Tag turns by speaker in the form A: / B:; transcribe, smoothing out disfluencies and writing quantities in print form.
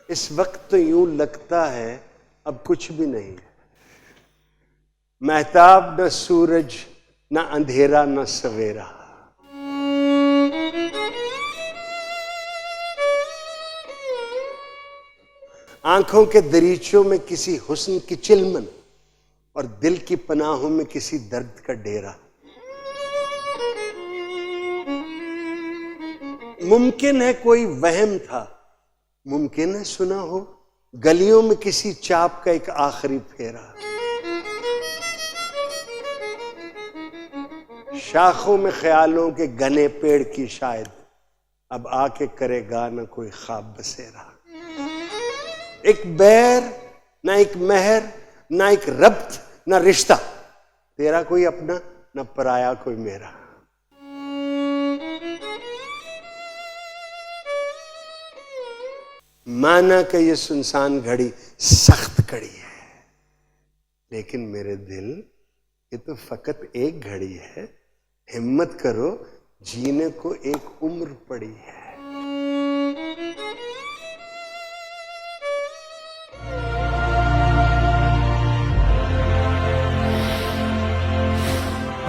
A: इस वक्त तो यूं लगता है अब कुछ भी नहीं है। महताब न सूरज, न अंधेरा, न सवेरा। आंखों के दरीचों में किसी हुस्न की चिलमन और दिल की पनाहों में किसी दर्द का डेरा। मुमकिन है कोई वहम था, मुमकिन है सुना हो गलियों में किसी चाप का एक आखिरी फेरा। शाखों में ख्यालों के घने पेड़ की शायद अब आके करेगा न कोई ख्वाब बसेरा। एक बैर ना एक मेहर, ना एक रब्त, ना रिश्ता, तेरा कोई अपना ना पराया कोई मेरा। माना कि ये सुनसान घड़ी सख्त कड़ी है, लेकिन मेरे दिल ये तो फकत एक घड़ी है। हिम्मत करो, जीने को एक उम्र पड़ी है।